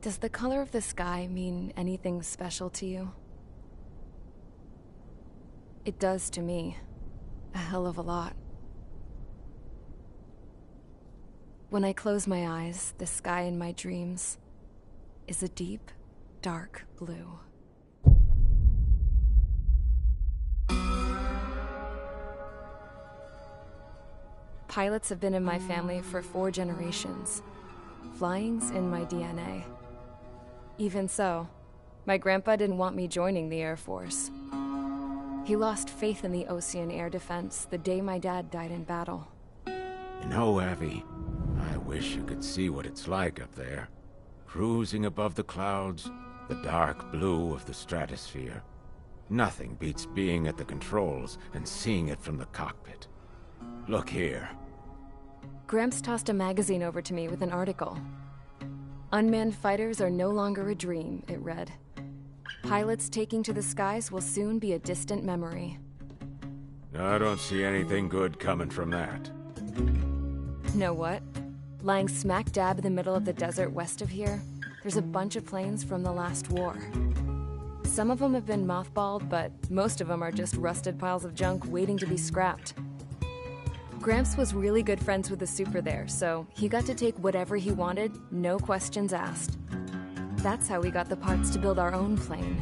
Does the color of the sky mean anything special to you? It does to me. A hell of a lot. When I close my eyes, the sky in my dreams is a deep, dark blue. Pilots have been in my family for 4 generations. Flying's in my DNA. Even so, my grandpa didn't want me joining the Air Force. He lost faith in the Ocean Air Defense the day my dad died in battle. You know, Abby, I wish you could see what it's like up there. Cruising above the clouds, the dark blue of the stratosphere. Nothing beats being at the controls and seeing it from the cockpit. Look here. Gramps tossed a magazine over to me with an article. Unmanned fighters are no longer a dream, it read. Pilots taking to the skies will soon be a distant memory. I don't see anything good coming from that. Know what? Lying smack dab in the middle of the desert west of here, there's a bunch of planes from the last war. Some of them have been mothballed, but most of them are just rusted piles of junk waiting to be scrapped. Gramps was really good friends with the super there, so he got to take whatever he wanted, no questions asked. That's how we got the parts to build our own plane.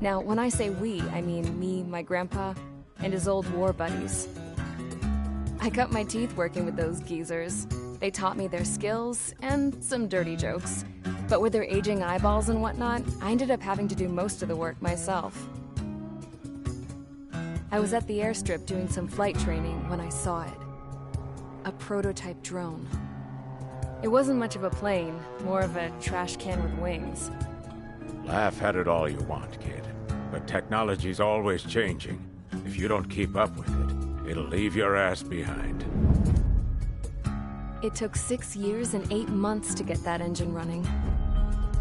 Now, when I say we, I mean me, my grandpa, and his old war buddies. I cut my teeth working with those geezers. They taught me their skills and some dirty jokes. But with their aging eyeballs and whatnot, I ended up having to do most of the work myself. I was at the airstrip doing some flight training when I saw it. A prototype drone. It wasn't much of a plane, more of a trash can with wings. Laugh at it all you want, kid. But technology's always changing. If you don't keep up with it, it'll leave your ass behind. It took 6 years and 8 months to get that engine running.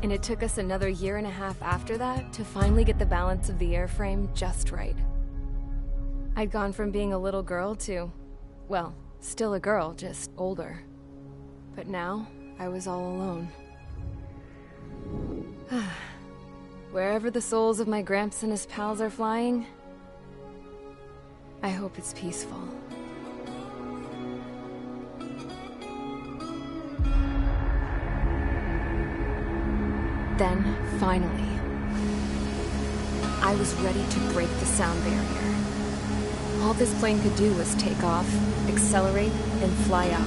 And it took us another 1.5 years after that to finally get the balance of the airframe just right. I'd gone from being a little girl to, well, still a girl, just older. But now, I was all alone. Wherever the souls of my Gramps and his pals are flying, I hope it's peaceful. Then, finally, I was ready to break the sound barrier. All this plane could do was take off, accelerate, and fly up.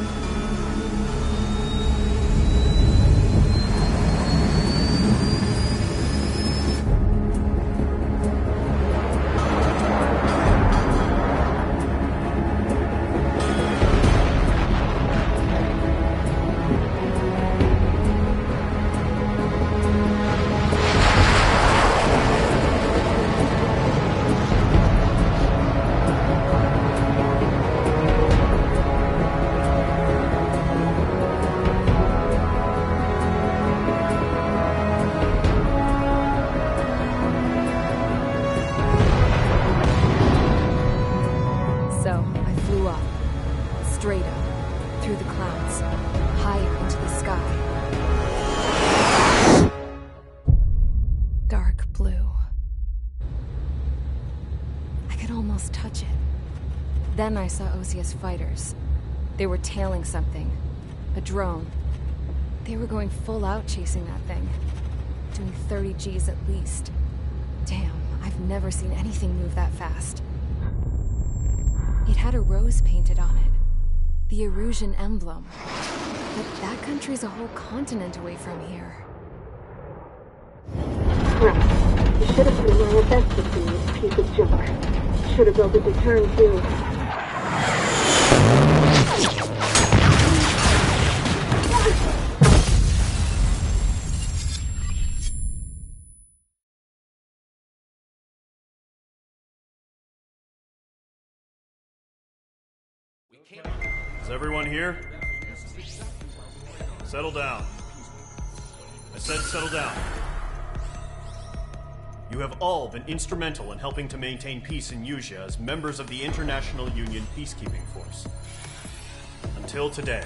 Straight up, through the clouds, higher into the sky. Dark blue. I could almost touch it. Then I saw Osia's fighters. They were tailing something. A drone. They were going full out chasing that thing. Doing 30 Gs at least. Damn, I've never seen anything move that fast. It had a rose painted on it. The Erusian emblem. But that country's a whole continent away from here. Right. You should have been my best with this piece of junk. Should have built a deterrent too. Is everyone here? Settle down. I said settle down. You have all been instrumental in helping to maintain peace in Usea as members of the International Union Peacekeeping Force. Until today.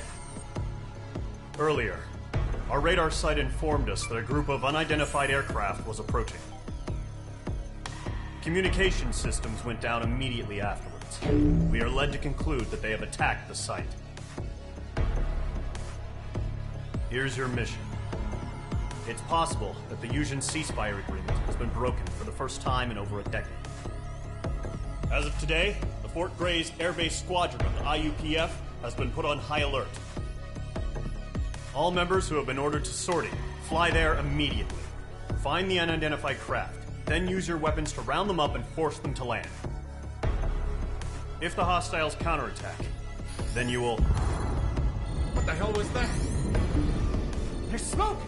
Earlier, Our radar site informed us that a group of unidentified aircraft was approaching. Communication systems went down immediately afterwards. We are led to conclude that they have attacked the site. Here's your mission. It's possible that the Elysium ceasefire agreement has been broken for the first time in over a decade. As of today, the Fort Grays Air Base Squadron of the IUPF has been put on high alert. All members who have been ordered to sortie, fly there immediately. Find the unidentified craft, then use your weapons to round them up and force them to land. If the hostiles counterattack, then you will... What the hell was that? There's smoke!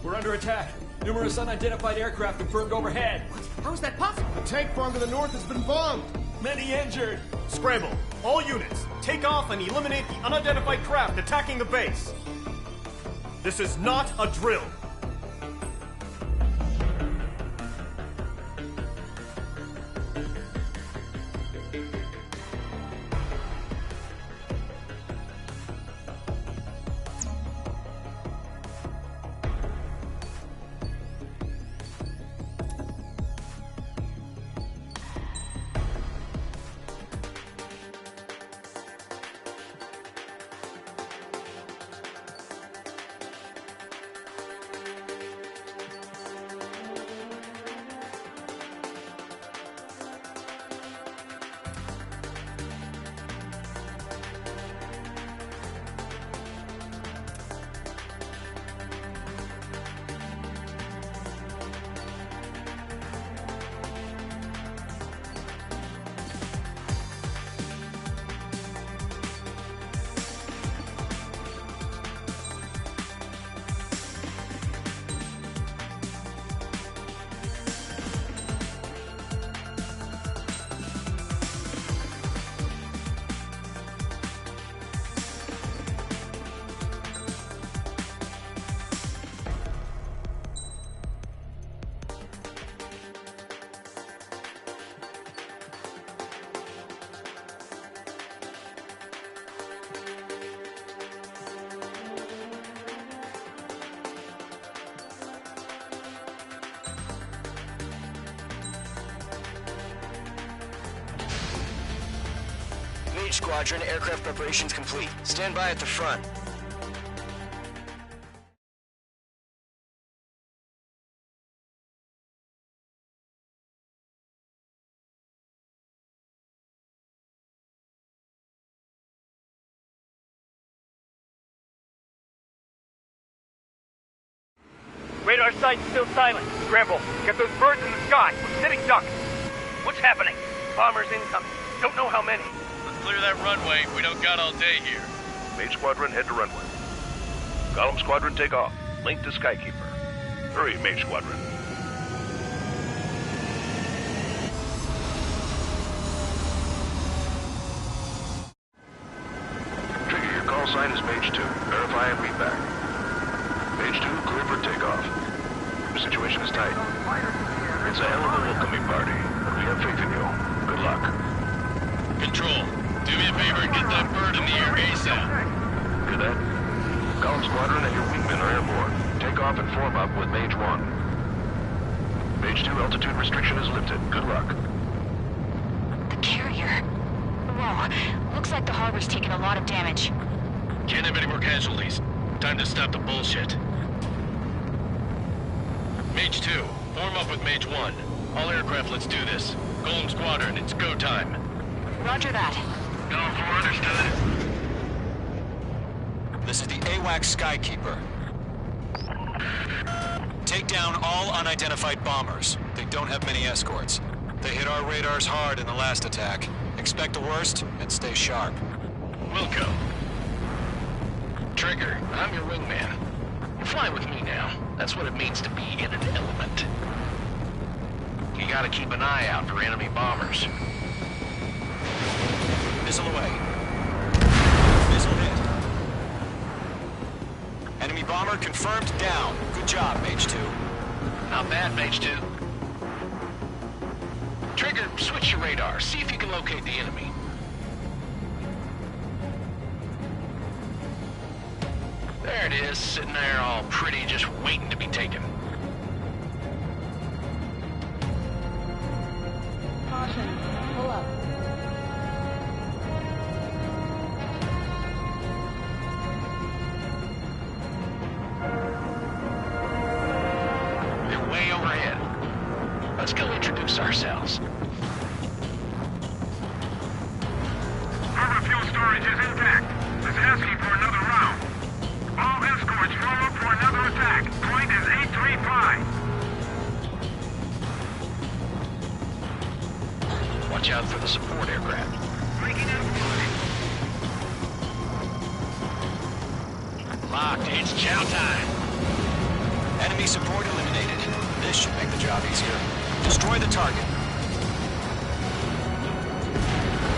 We're under attack. Numerous unidentified aircraft confirmed overhead. What? How is that possible? The tank farm to the north has been bombed. Many injured. Scramble! All units, take off and eliminate the unidentified craft attacking the base. This is not a drill. Squadron, aircraft preparations complete. Stand by at the front. Radar site's still silent. Scramble. Get those birds in the sky. We're sitting ducks. What's happening? Bombers incoming. Don't know how many. Clear that runway. We don't got all day here. Mage Squadron, head to runway. Column Squadron, take off. Link to Skykeeper. Hurry, Mage Squadron. Trigger, your call sign is Mage 2. Verify and read back. Mage 2, clear for takeoff. The situation is tight. It's a hell of a welcoming party. We have faith in you. Good luck. Control. Do me a favor and get that bird in the air ASAP. Cadet. Column Squadron and your wingmen are airborne. Take off and form up with Mage 1. Mage 2, altitude restriction is lifted. Good luck. The carrier. Whoa. Looks like the harbor's taken a lot of damage. Can't have any more casualties. Time to stop the bullshit. Mage 2, form up with Mage 1. All aircraft, let's do this. Golem Squadron, it's go time. Roger that. Going for understood. This is the AWAC Skykeeper. Take down all unidentified bombers. They don't have many escorts. They hit our radars hard in the last attack. Expect the worst and stay sharp. Wilco. Trigger, I'm your wingman. You fly with me now. That's what it means to be in an element. You gotta keep an eye out for enemy bombers. Missile away. Missile hit. Enemy bomber confirmed down. Good job, Mage 2. Not bad, Mage 2. Trigger, switch your radar. See if you can locate the enemy. There it it is, sitting there all pretty, just waiting to be taken. Caution. Pull up. They're way overhead. Let's go introduce ourselves. Harbor fuel storage is intact. It's asking for another round. All escorts form up for another attack. Point is 835. Watch out for the support aircraft. Breaking out of Locked, it's chow time. Enemy support eliminated. This should make the job easier. Destroy the target.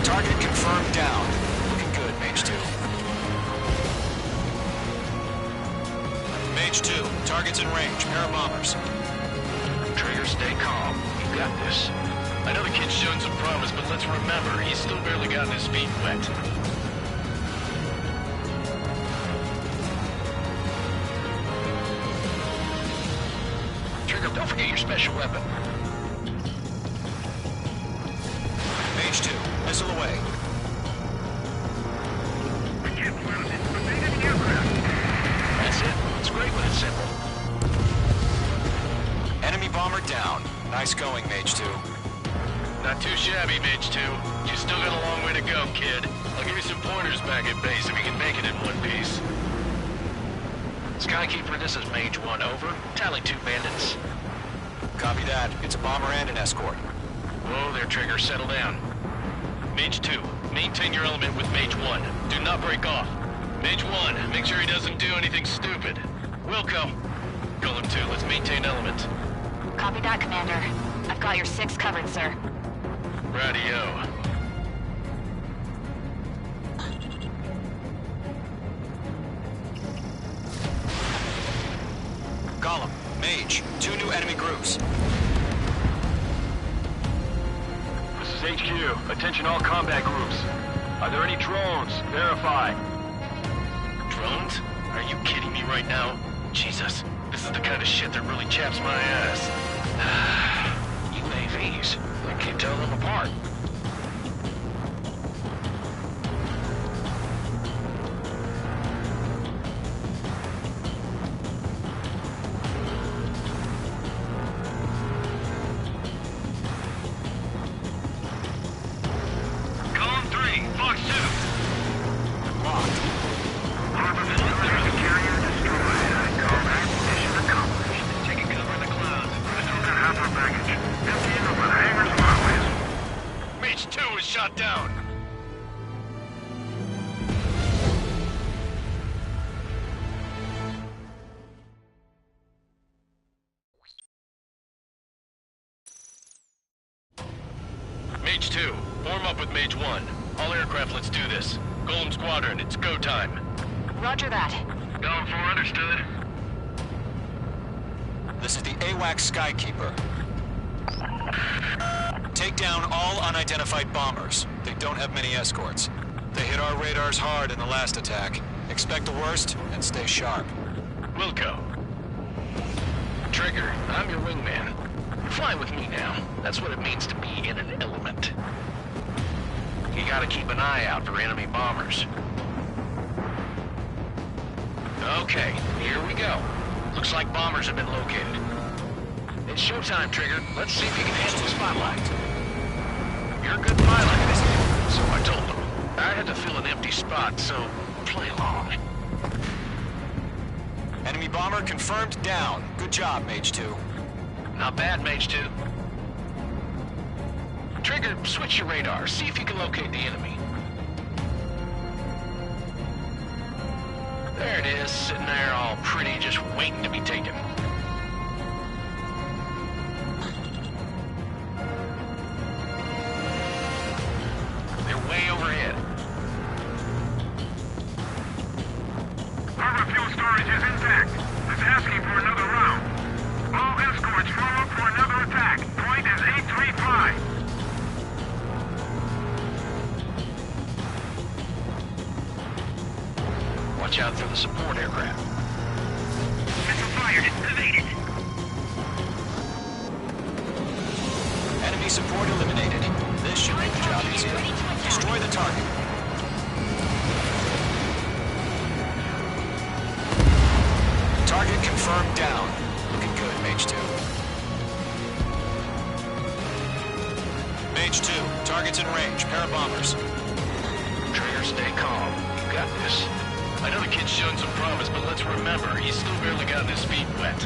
Target confirmed down. Looking good, Mage 2. Mage 2, target's in range. Pair of bombers. Trigger, stay calm. You got this. I know the kid's shown some promise, but let's remember, he's still barely gotten his feet wet. Trigger, don't forget your special weapon. Mage 2, missile away. That's it. It's great when it's simple. Enemy bomber down. Nice going, Mage 2. Not too shabby, Mage 2. You still got a long way to go, kid. I'll give you some pointers back at base if you can make it in one piece. Skykeeper, this is Mage 1, over. Tally 2 bandits. Copy that. It's a bomber and an escort. Whoa there, Trigger. Settle down. Mage 2, maintain your element with Mage 1. Do not break off. Mage 1, make sure he doesn't do anything stupid. Wilco. Golem 2, let's maintain element. Copy that, Commander. I've got your 6 covered, sir. Radio. Golem, Mage, 2 new enemy groups. This is HQ. Attention all combat groups. Are there any drones? Verify. Drones? Are you kidding me right now? Jesus, this is the kind of shit that really chaps my ass. UAVs. I can't tell them apart. Column 3, Fox 2. Locked. Harbor facility carrier destroyed. I call that mission accomplished. Taking cover in the clouds. We still got half our baggage. Emptying over the hangars and runways. Mage 2 is shot down. Mage 2, form up with Mage 1. All aircraft, let's do this. Golem Squadron, it's go time. Roger that. Going for understood. This is the AWACS Skykeeper. Take down all unidentified bombers. They don't have many escorts. They hit our radars hard in the last attack. Expect the worst and stay sharp. Wilco. Trigger, I'm your wingman. Fly with me now. That's what it means to be in an element. You gotta keep an eye out for enemy bombers. Okay, here we go. Looks like bombers have been located. It's showtime, Trigger. Let's see if you can handle the spotlight. You're a good pilot, so I told them. I had to fill an empty spot, so play along. Enemy bomber confirmed down. Good job, Mage 2. Not bad, Mage 2. Trigger, switch your radar. See if you can locate the enemy. There it is, sitting there all pretty, just waiting to be taken. They're way overhead. Harbor fuel storage is intact. It's asking for another round. All escorts form up for another attack. Point is 835. Watch out for the support aircraft. fired. Evaded. Enemy support eliminated. This should make the job easier. Destroy the target. Target confirmed down. Looking good, Mage 2. Mage 2, target's in range. Pair of bombers. Trigger, stay calm. You got this. I know the kid's shown some promise, but let's remember, he's still barely gotten his feet wet.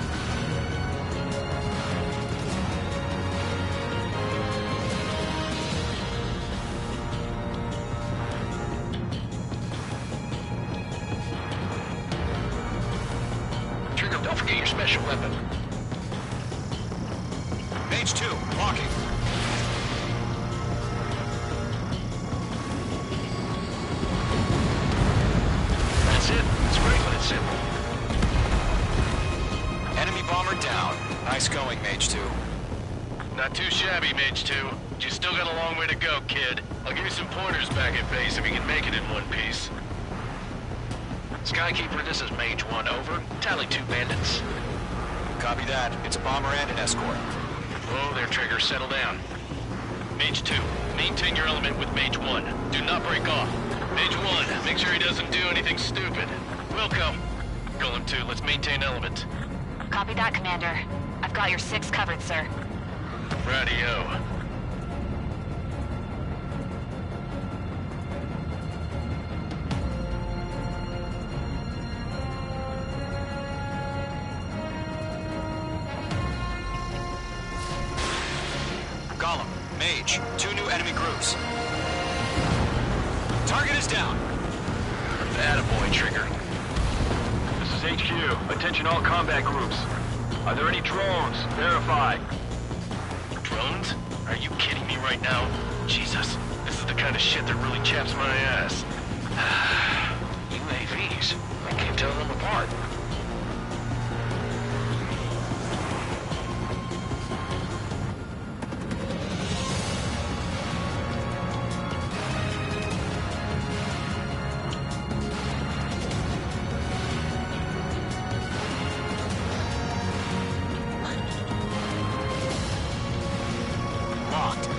Trigger, don't forget your special weapon. Mage 2, blocking. That's it. It's great when it's simple. Enemy bomber down. Nice going, Mage 2. Not too shabby, Mage 2. But you still got a long way to go, kid. I'll give you some pointers back at base if you can make it in one piece. Skykeeper, this is Mage 1, over. Tally 2 bandits. Copy that. It's a bomber and an escort. Whoa there, Trigger. Settle down. Mage 2, maintain your element with Mage 1. Do not break off. Mage 1, make sure he doesn't do anything stupid. Wilco. Golem 2, let's maintain element. Copy that, Commander. I've got your 6 covered, sir. Radio. Golem, Mage, 2 new enemy groups. Target is down. Attaboy, Trigger. This is HQ. Attention all combat groups. Are there any drones? Verify. Drones? Are you kidding me right now? Jesus, this is the kind of shit that really chaps my ass. UAVs. I can't tell them apart. Locked.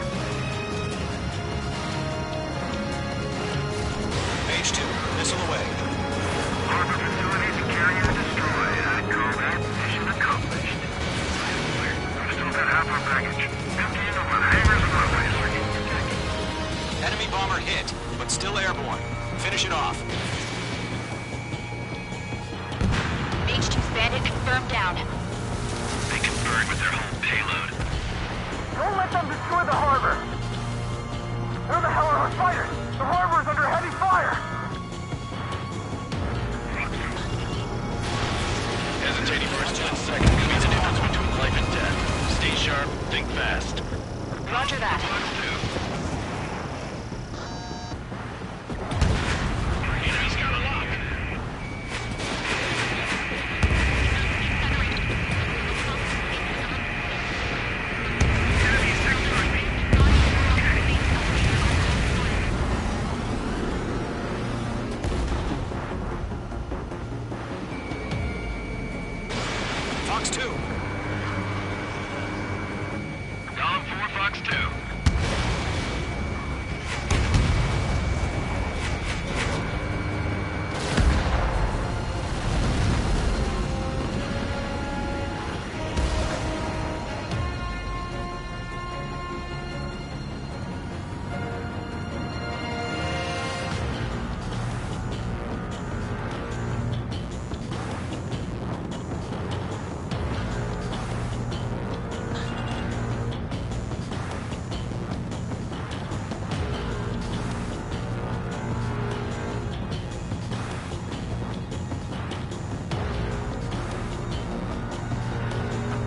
Mage 2, missile away. Harbor facilities carrier destroyed. I'd call that mission accomplished. We've still got half our baggage. Empty into what hangars and runways are getting protected. Enemy bomber hit, but still airborne. Finish it off. Mage 2's bandit confirmed down. They can burn with their whole payload. Don't let them destroy the harbor! Where the hell are our fighters? The harbor is under heavy fire! Hesitating for a split second could be the difference between life and death. Stay sharp, think fast. Roger that. Enemy's got a lock. Fox 2. Golem 4, Fox 2.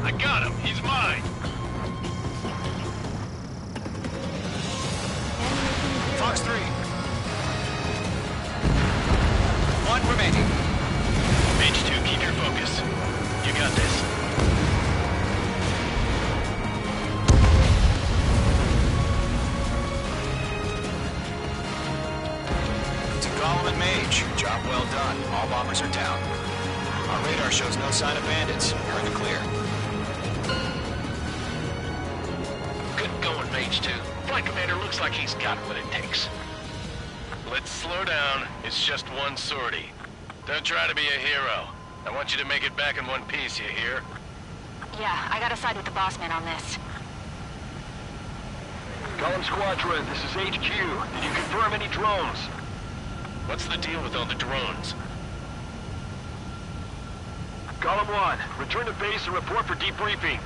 I got him. He's mine. Fox 3. 1 remaining. Mage 2, keep your focus. You got this. To Golem and Mage, job well done. All bombers are down. Our radar shows no sign of bandits. You're in the clear. Good going, Mage 2. Flight Commander looks like he's got what it takes. Let's slow down. It's just one sortie. Don't try to be a hero. I want you to make it back in one piece, you hear? Yeah, I gotta side with the boss man on this. Column Squadron, this is HQ. Did you confirm any drones? What's the deal with all the drones? Column 1, return to base and report for debriefing.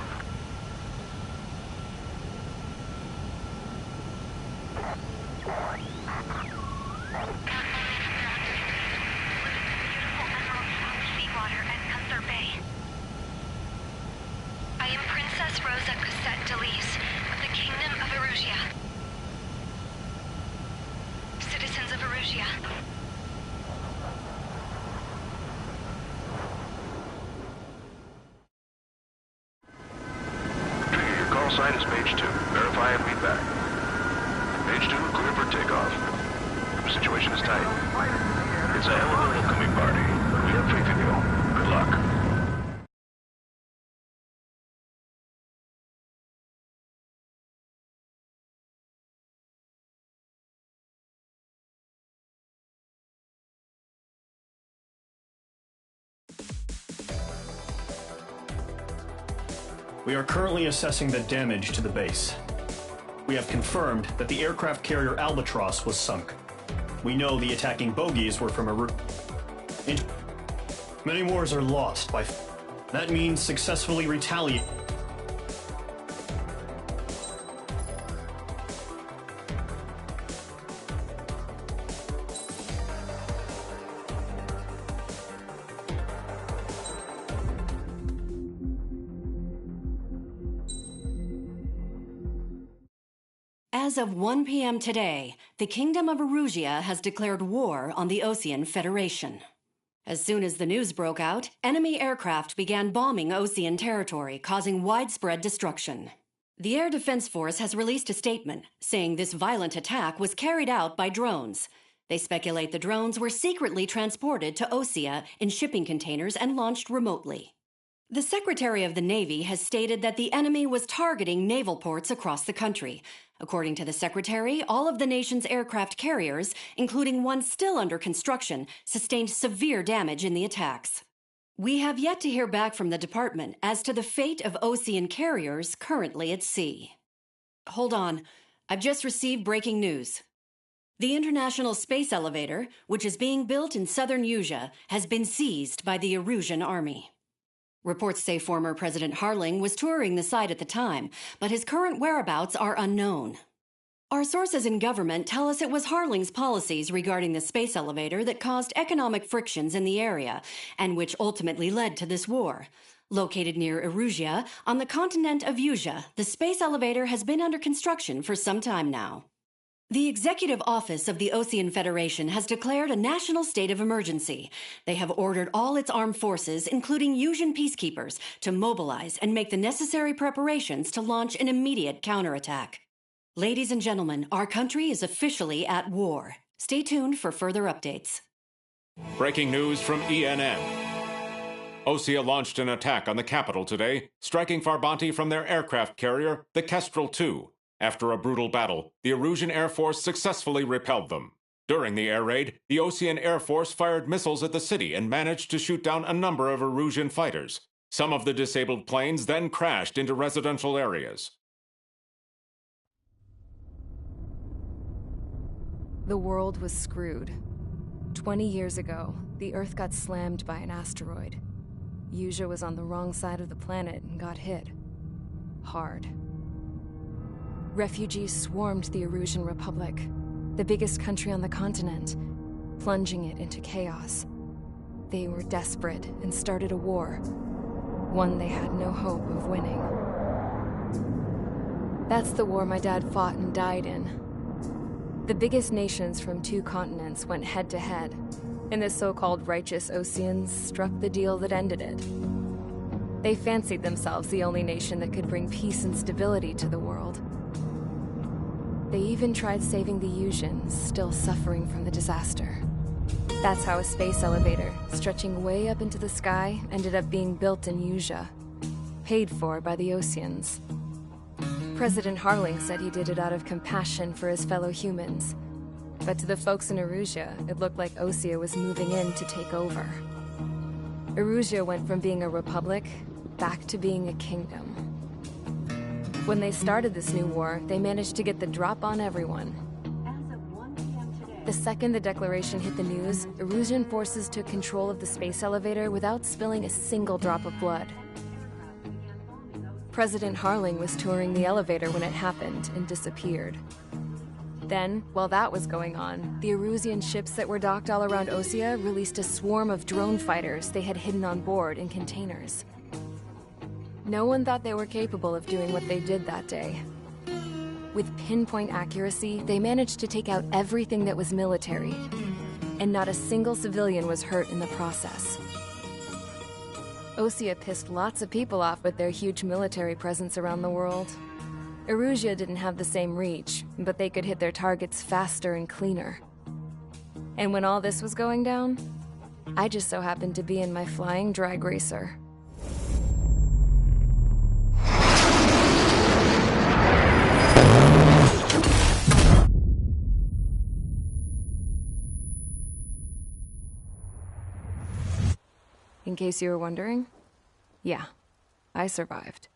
I am Princess Rosa Cosette Delise of the Kingdom of Erusia. Citizens of Erusia. Trigger, your call sign is Page 2. Verify and read back. Page 2, clear for takeoff. The situation is tight. It's a hell of a welcoming party. We have faith in you. Good luck. We are currently assessing the damage to the base. We have confirmed that the aircraft carrier Albatross was sunk. We know the attacking bogies were from Many wars are lost by... That means successfully retaliate. As of 1 p.m. today, the Kingdom of Erusia has declared war on the Osean Federation. As soon as the news broke out, enemy aircraft began bombing Osean territory, causing widespread destruction. The Air Defense Force has released a statement saying this violent attack was carried out by drones. They speculate the drones were secretly transported to Osea in shipping containers and launched remotely. The Secretary of the Navy has stated that the enemy was targeting naval ports across the country. According to the Secretary, all of the nation's aircraft carriers, including one still under construction, sustained severe damage in the attacks. We have yet to hear back from the department as to the fate of Osean carriers currently at sea. Hold on. I've just received breaking news. The International Space Elevator, which is being built in southern Usea, has been seized by the Erusian Army. Reports say former President Harling was touring the site at the time, but his current whereabouts are unknown. Our sources in government tell us it was Harling's policies regarding the space elevator that caused economic frictions in the area, and which ultimately led to this war. Located near Erusia, on the continent of Usea, the space elevator has been under construction for some time now. The Executive Office of the Osean Federation has declared a national state of emergency. They have ordered all its armed forces, including Usian peacekeepers, to mobilize and make the necessary preparations to launch an immediate counterattack. Ladies and gentlemen, our country is officially at war. Stay tuned for further updates. Breaking news from ENN. Osea launched an attack on the capital today, striking Farbanti from their aircraft carrier, the Kestrel II. After a brutal battle, the Erusian Air Force successfully repelled them. During the air raid, the Osean Air Force fired missiles at the city and managed to shoot down a number of Erusian fighters. Some of the disabled planes then crashed into residential areas. The world was screwed. 20 years ago, the Earth got slammed by an asteroid. Usea was on the wrong side of the planet and got hit. Hard. Refugees swarmed the Erusian Republic, the biggest country on the continent, plunging it into chaos. They were desperate and started a war, one they had no hope of winning. That's the war my dad fought and died in. The biggest nations from 2 continents went head-to-head, and the so-called righteous Oseans struck the deal that ended it. They fancied themselves the only nation that could bring peace and stability to the world. They even tried saving the Usians, still suffering from the disaster. That's how a space elevator, stretching way up into the sky, ended up being built in Usea, paid for by the Oseans. President Harling said he did it out of compassion for his fellow humans, but to the folks in Erusea, it looked like Osea was moving in to take over. Erusea went from being a republic back to being a kingdom. When they started this new war, they managed to get the drop on everyone. The second the declaration hit the news, Erusian forces took control of the space elevator without spilling a single drop of blood. President Harling was touring the elevator when it happened and disappeared. Then, while that was going on, the Erusian ships that were docked all around Osea released a swarm of drone fighters they had hidden on board in containers. No one thought they were capable of doing what they did that day. With pinpoint accuracy, they managed to take out everything that was military, and not a single civilian was hurt in the process. Osea pissed lots of people off with their huge military presence around the world. Erusea didn't have the same reach, but they could hit their targets faster and cleaner. And when all this was going down, I just so happened to be in my flying drag racer. In case you were wondering, yeah, I survived.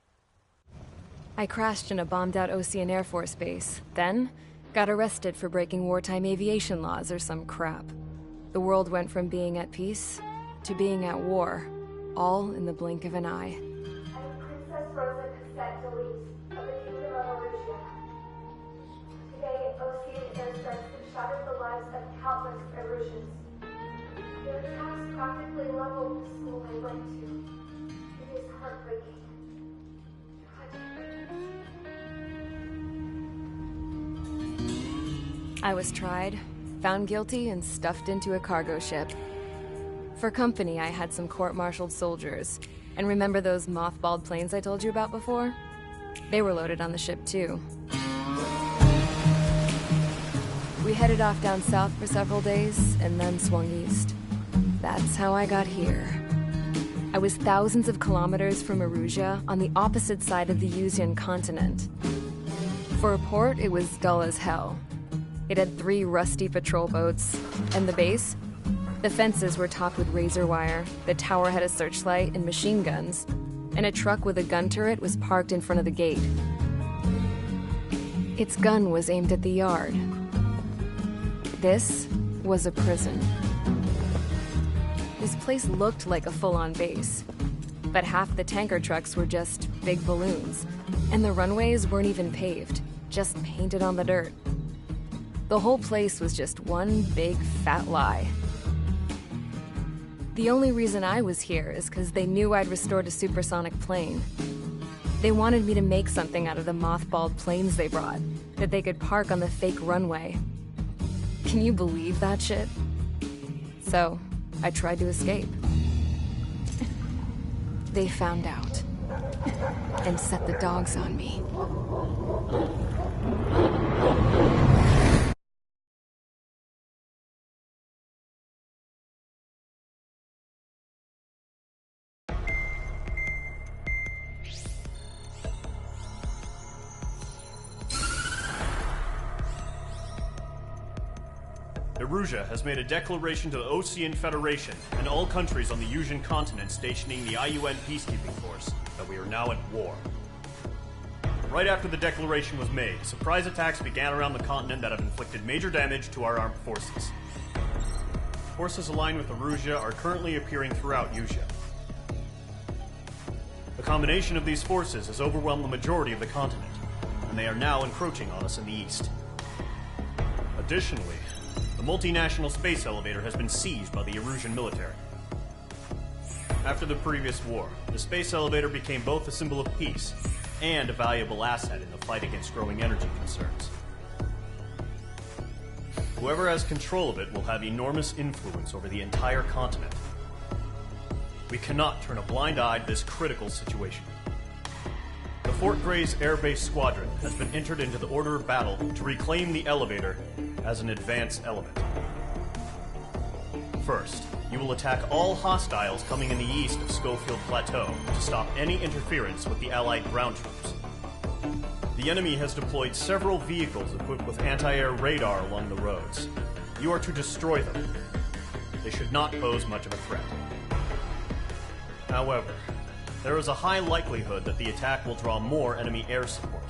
I crashed in a bombed-out Osean Air Force base, then got arrested for breaking wartime aviation laws or some crap. The world went from being at peace to being at war, all in the blink of an eye. Princess Rosa Cassette Delise of the Kingdom of Erusia. Today, Osean airstrikes have shattered the lives of countless Erusians. Their attacks practically leveled the school I went to. It is heartbreaking. I was tried, found guilty, and stuffed into a cargo ship. For company, I had some court-martialed soldiers. And remember those mothballed planes I told you about before? They were loaded on the ship, too. We headed off down south for several days, and then swung east. That's how I got here. I was thousands of kilometers from Erusea, on the opposite side of the Usean continent. For a port, it was dull as hell. It had 3 rusty patrol boats, and the base? The fences were topped with razor wire, the tower had a searchlight and machine guns, and a truck with a gun turret was parked in front of the gate. Its gun was aimed at the yard. This was a prison. This place looked like a full-on base, but half the tanker trucks were just big balloons, and the runways weren't even paved, just painted on the dirt. The whole place was just one big fat lie. The only reason I was here is because they knew I'd restored a supersonic plane. They wanted me to make something out of the mothballed planes they brought, that they could park on the fake runway. Can you believe that shit? So, I tried to escape. They found out, and set the dogs on me. Erusea has made a declaration to the Osean Federation and all countries on the Usean continent stationing the IUN peacekeeping force that we are now at war. Right after the declaration was made, surprise attacks began around the continent that have inflicted major damage to our armed forces. Forces aligned with Erusea are currently appearing throughout Usea. The combination of these forces has overwhelmed the majority of the continent, and they are now encroaching on us in the east. Additionally, the multinational space elevator has been seized by the Erusian military. After the previous war, the space elevator became both a symbol of peace and a valuable asset in the fight against growing energy concerns. Whoever has control of it will have enormous influence over the entire continent. We cannot turn a blind eye to this critical situation. The Fort Gray's Air Base Squadron has been entered into the order of battle to reclaim the elevator as an advance element. First, you will attack all hostiles coming in the east of Schofield Plateau to stop any interference with the Allied ground troops. The enemy has deployed several vehicles equipped with anti-air radar along the roads. You are to destroy them. They should not pose much of a threat. However, there is a high likelihood that the attack will draw more enemy air support.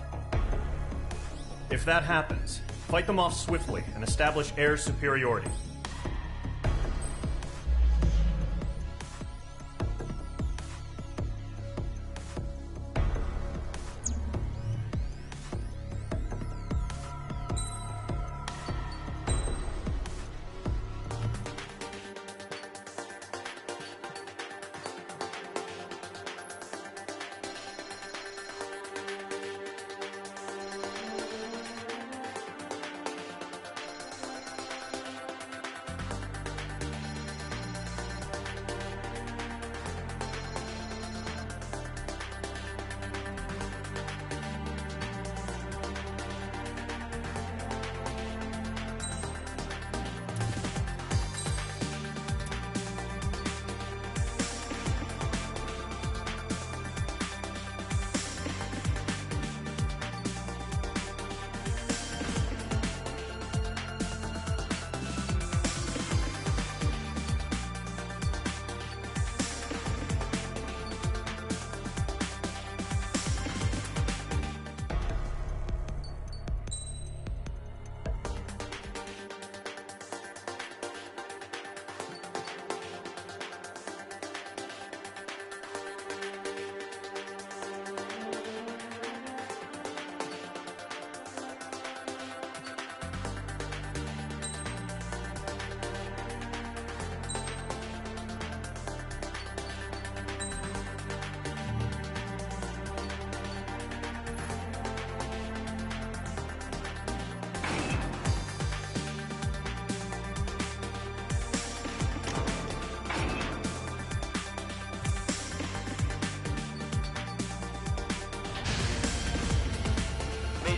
If that happens, fight them off swiftly and establish air superiority.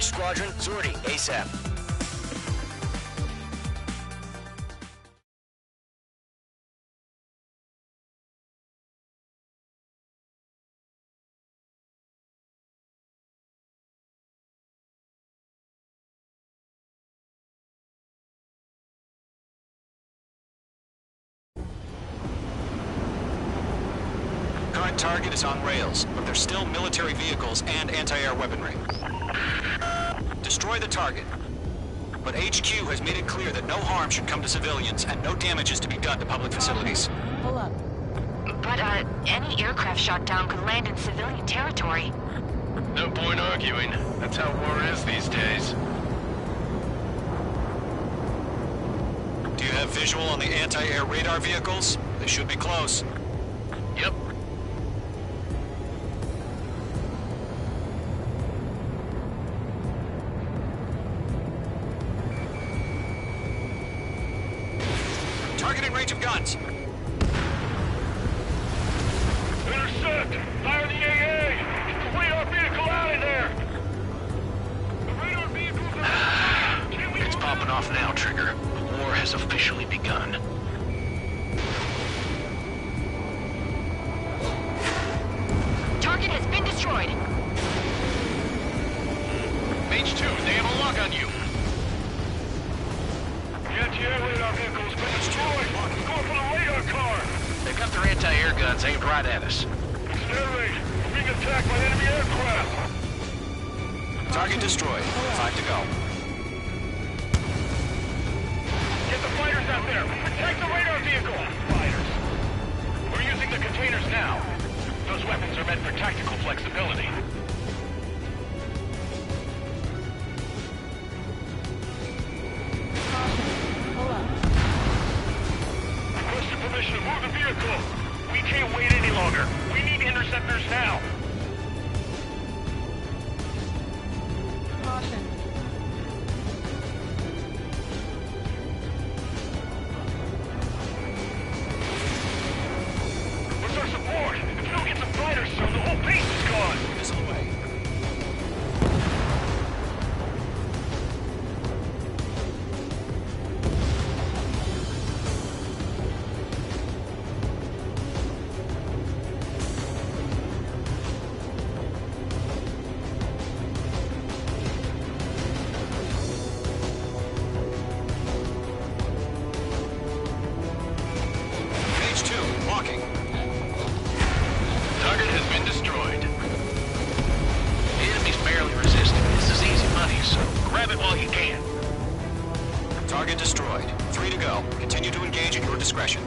Squadron, sortie, ASAP. Current target is on rails, but there's still military vehicles and anti-air weaponry. Destroy the target. But HQ has made it clear that no harm should come to civilians and no damage is to be done to public facilities. Pull up. But, any aircraft shot down could land in civilian territory. No point arguing. That's how war is these days. Do you have visual on the anti-air radar vehicles? They should be close. Yep. Target in range of guns. Intercept! Fire the AA! Get the radar vehicle out of there! The radar vehicle's It's popping off now, Trigger. The war has officially begun. Target has been destroyed. Mage 2, they have a lock on you. The anti-air radar vehicle's been destroyed! Going for the radar car! They've got their anti-air guns aimed right at us. It's an air raid! We're being attacked by enemy aircraft! Target destroyed. 5 to go. Get the fighters out there! Protect the radar vehicle! Fighters. We're using the containers now. Those weapons are meant for tactical flexibility. Requested permission to move the vehicle. We can't wait any longer. We need interceptors now. Caution. Where's our support? If we don't get some fighters soon, the whole base is gone. Missile away. engage at your discretion.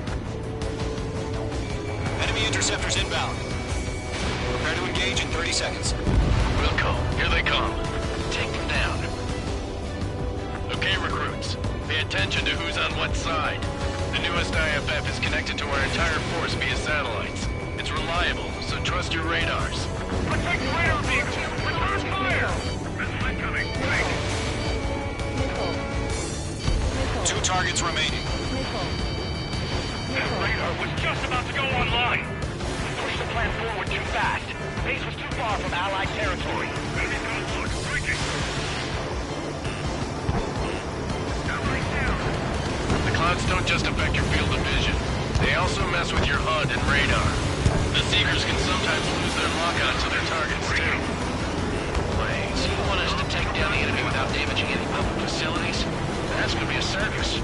Enemy interceptors inbound. Prepare to engage in 30 seconds. Wilco, here they come. Take them down. Okay, recruits. Pay attention to who's on what side. The newest IFF is connected to our entire force via satellites. It's reliable, so trust your radars. Protect radar vehicle! Return fire! Missile incoming! Break! 2 targets remaining. That radar was just about to go online! Push the plan forward too fast. Base was too far from Allied territory. Enemy convoy breaking! Allied down! The clouds don't just affect your field of vision. They also mess with your HUD and radar. The Seekers can sometimes lose their lockout to their targets, too. Wait, so you want us to take down the enemy without damaging any public facilities? That's gonna be a circus.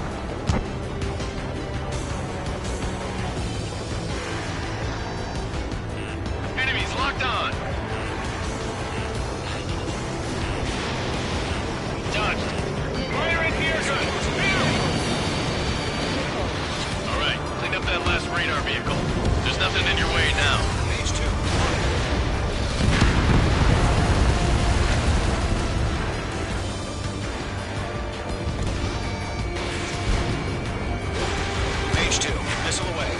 Enemies locked on! Done. Firing here, good! Alright, clean up that last radar vehicle. There's nothing in your way now. Page 2. Page 2. Missile away.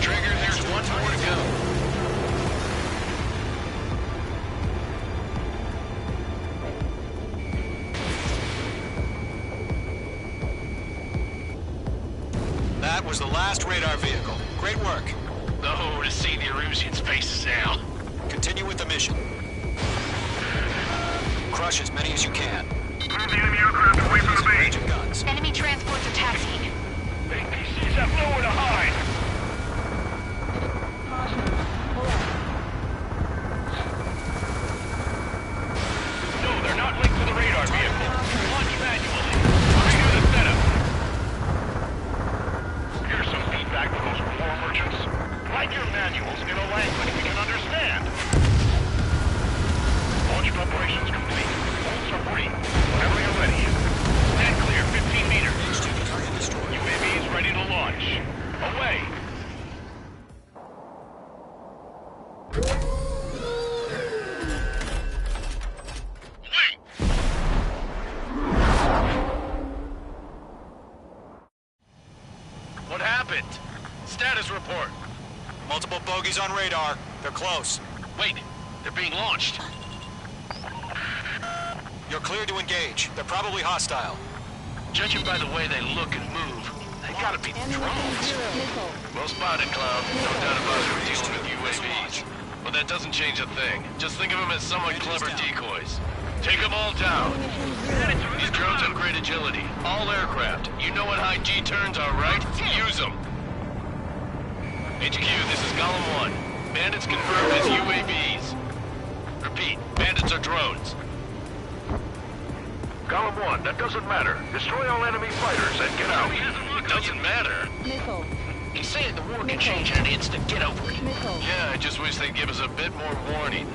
Trigger, there's one more to go. That was the last radar vehicle. Great work. Oh, to see the Erusians' faces now. Continue with the mission. Crush as many as you can. Move the enemy aircraft away from the base! Ranging guns. Enemy transports are taxiing. APCs have nowhere to hide! No, they're not linked to the radar vehicle. Launch manually. Redo the setup. Here's some feedback for those war merchants. Write your manuals in a language we can understand. Launch preparations complete. Bolts are free. Whenever you're ready. Stand clear, 15 meters. Target destroyed. UAVs ready to launch. Away. What happened? Status report. Multiple bogies on radar. They're close. Wait, they're being launched. You're cleared to engage. They're probably hostile. Judging by the way they look and move, they gotta be drones. Well spotted, Cloud. No doubt about it, we're dealing with UAVs. But that doesn't change a thing. Just think of them as somewhat clever decoys. Take them all down. These drones have great agility. All aircraft. You know what high G turns are, right? Use them. HQ, this is Column 1. Bandits confirmed as UAVs. Repeat, bandits are drones. Column 1, that doesn't matter. Destroy all enemy fighters and get out. Doesn't matter. He's saying the war can change in an instant. Get over it. Yeah, I just wish they'd give us a bit more warning.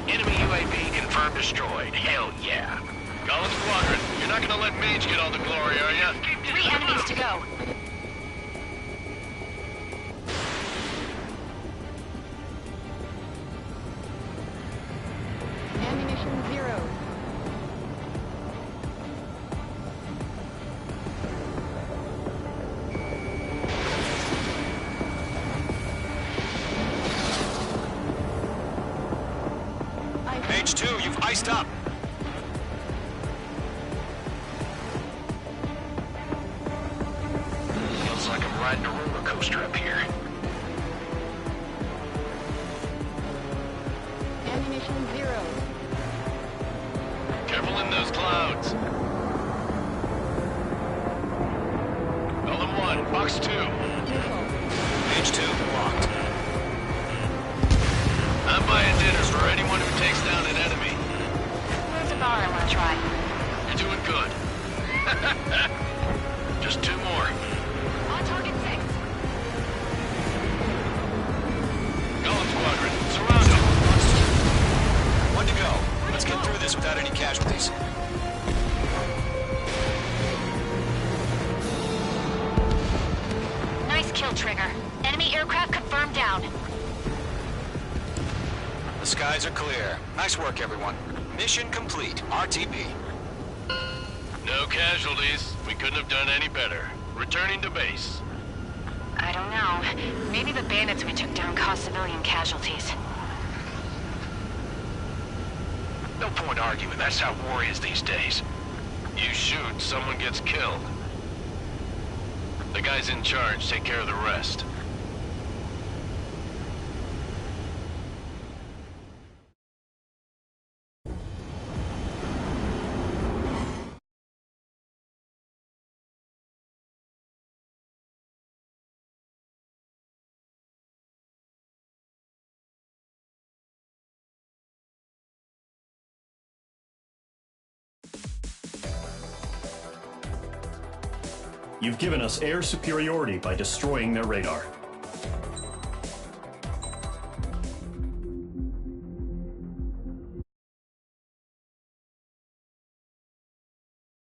Enemy UAV confirmed destroyed. Hell yeah. Collins Squadron, you're not gonna let Mage get all the glory, are ya? 3 enemies to go. Ammunition 0. Page 2, you've iced up. Feels like I'm riding a roller coaster up here. Ammunition 0. Careful in those clouds. Column 1, box 2. Page 2, locked. I'm buying dinner for anyone who takes down an enemy. There's a bar I want to try. You're doing good. Just 2 more. On target 6. Golem Squadron, surround them. 1 to go. Let's get through this without any casualties. Trigger. Enemy aircraft confirmed down. The skies are clear. Nice work, everyone. Mission complete. RTB. No casualties. We couldn't have done any better. Returning to base. I don't know. Maybe the bandits we took down caused civilian casualties. No point arguing. That's how war is these days. You shoot, someone gets killed. The guys in charge take care of the rest. You've given us air superiority by destroying their radar.